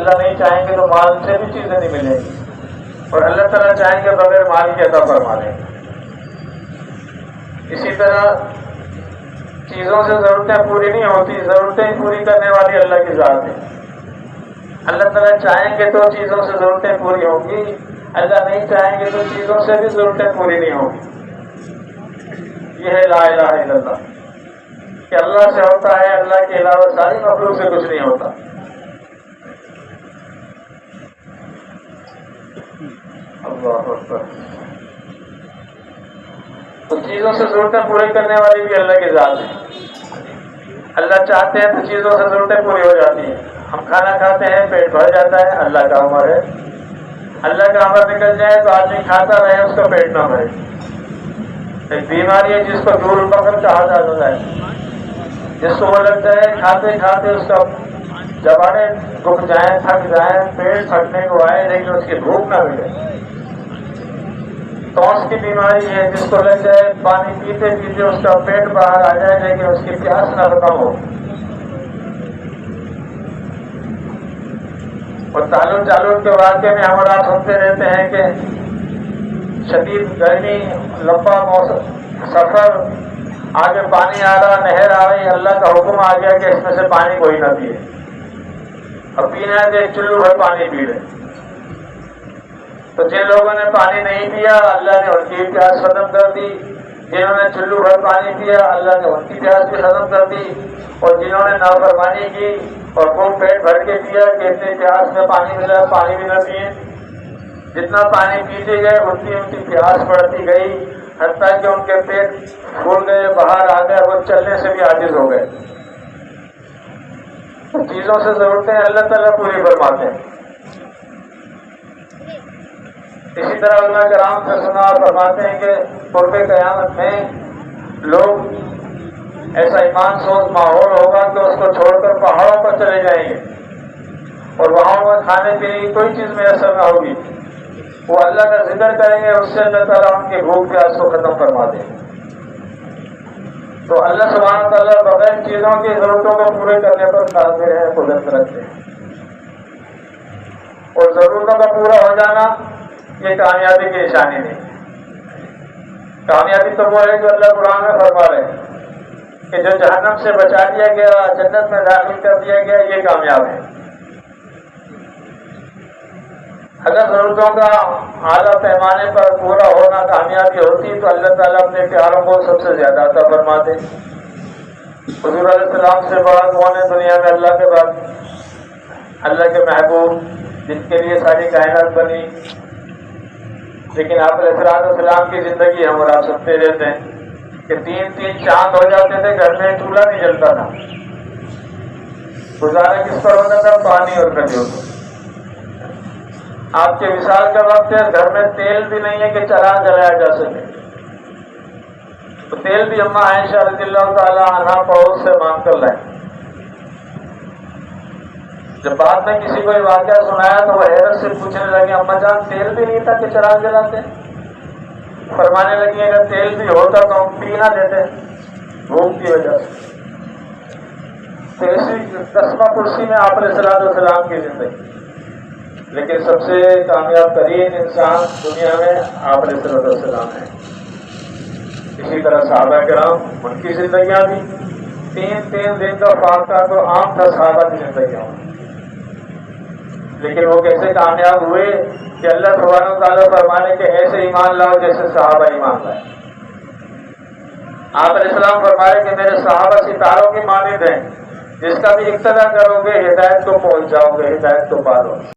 اللہ نہیں چاہیں گے تو مال سے بھی چیزیں نہیں ملیں گی، اور اللہ تعالیٰ چاہیں گے بغیر مال کے عطا فرما دیں گے۔ اسی طرح چیزوں سے ضرورتیں پوری نہیں ہوتی، ضرورتیں پوری کرنے والی اللہ کی ذات ہے۔ اللہ تعالیٰ چاہیں گے تو چیزوں سے ضرورتیں پوری ہوں گی، اللہ نہیں چاہیں گے تو چیزوں سے بھی ضرورتیں پوری نہیں ہوں گی۔ یہ ہے لا الہ الا اللہ، کہ اللہ سے ہوتا ہے، اللہ کے علاوہ ساری مخلوق سے کچھ نہیں ہوتا۔ اللہ اکبر۔ تو چیزوں سے ضرورتیں پوری کرنے والی بھی اللہ کی ذات ہے۔ اللہ چاہتے ہیں تو چیزوں سے ضرورتیں پوری ہو جاتی ہیں۔ ہم کھانا کھاتے ہیں، پیٹ بھر جاتا ہے، اللہ کا امر ہے۔ اللہ کا امر نکل جائے تو آدمی کھاتا رہے، اس کا پیٹ نہ بھرے۔ ایک بیماری ہے جس کو دور البقر کہا جاتا ہے، جس کو وہ لگتا ہے کھاتے کھاتے اس کا جباڑے رک جائیں، تھک جائیں، پیٹ پھٹنے کو آئے لیکن اس کی بھوک نہ ملے۔ ٹونس کی بیماری ہے جس کو لگ جائے پانی پیتے پیتے اس کا پیٹ باہر آ جائے لیکن اس کی پیاس نہ ختم ہو۔ اور جالوت کے واقعے میں ہم آپ سنتے رہتے ہیں کہ شدید گرمی، لمبا موسم، سفر، آگے پانی آ رہا، نہر آ رہی، اللہ کا حکم آ گیا کہ اس میں سے پانی کوئی نہ پیے، اور پینا ہے تو ایک چلو بھر پانی پی لے۔ تو جن لوگوں نے پانی نہیں پیا اللہ نے ان کی پیاس ختم کر دی، جنہوں نے چلو بھر پانی پیا اللہ نے ان کی پیاس بھی ختم کر دی، اور جنہوں نے نافرمانی کی اور خوب پیٹ بھر کے پیا کہ اتنی پیاس میں پانی ملا پانی بھی نہ پیے، جتنا پانی پیتے گئے اتنی ان کی پیاس بڑھتی گئی، حتیٰ کہ ان کے پیٹ پھول گئے، باہر آ گئے، وہ چلنے سے بھی عاجز ہو گئے۔ چیزوں سے ضرورتیں اللہ تعالیٰ پوری فرماتے ہیں۔ اسی طرح علماء کرام سے سنا اور فرماتے ہیں کہ قرب قیامت میں لوگ ایسا ایمان سوز ماحول ہوگا کہ اس کو چھوڑ کر پہاڑوں پر چلے جائیں گے، اور وہاں وہ کھانے کے لیے کوئی چیز میسر نہ ہوگی، وہ اللہ کا ذکر کریں گے، اس سے اللہ تعالیٰ ان کی بھوک پیاس کو ختم فرما دیں گے۔ تو اللہ سبحانہ تعالیٰ بغیر چیزوں کی ضرورتوں کو پورے کرنے پر قادر ہے، قدرت رکھتے ہیں، اور ضرورتوں کا پورا ہو جانا یہ کامیابی کی نشانی نہیں۔ کامیابی تو وہ ہے جو اللہ قرآن میں فرما رہے ہیں کہ جو جہنم سے بچا دیا گیا، جنت میں داخل کر دیا گیا، یہ کامیاب ہے۔ اگر ضرورتوں کا اعلیٰ پیمانے پر پورا ہونا کامیابی ہوتی تو اللہ تعالیٰ اپنے پیاروں کو سب سے زیادہ عطا فرماتے۔ حضور علیہ السلام سے بڑا کون ہے دنیا میں اللہ کے بعد؟ اللہ کے محبوب جن کے لیے ساری کائنات بنی، لیکن آپ علیہ السلام کی زندگی ہم اور آپ سنتے رہتے ہیں کہ تین چاند ہو جاتے تھے، گھر میں چولہا نہیں جلتا تھا، گزارا کس پر ہوتا تھا؟ پانی اور کھجور۔ آپ کے وصال کا وقت ہے، گھر میں تیل بھی نہیں ہے کہ چراغ جلایا جا سکے، تو تیل بھی اماں عائشہ رضی اللہ تعالی عنہا پڑوس سے مانگ کر لائیں۔ جب بعد میں کسی کو یہ واقعہ سنایا تو وہ حیرت سے پوچھنے لگے اماں جان تیل بھی نہیں تھا کہ چراغ جلاتے؟ فرمانے لگی اگر تیل بھی ہوتا تو ہم پی نہ دیتے بھوک کی وجہ سے۔ تو اسی قسمہ کرسی میں آپ علیہ السلام کی زندگی، لیکن سب سے کامیاب ترین انسان دنیا میں آپ علیہ السلام ہیں۔ اسی طرح صحابہ کرام، ان کی زندگیاں بھی تین دن کا فاقہ تو عام تھا صحابہ کی زندگیوں میں، لیکن وہ کیسے کامیاب ہوئے کہ اللہ سبحانہ وتعالیٰ فرمانے کے ایسے ایمان لاؤ جیسے صحابہ ایمان لائے۔ آپ علیہ السلام فرمائے کہ میرے صحابہ ستاروں کی مانند ہیں، جس کا بھی اقتدا کرو گے ہدایت کو پہنچ جاؤ گے، ہدایت کو پالو۔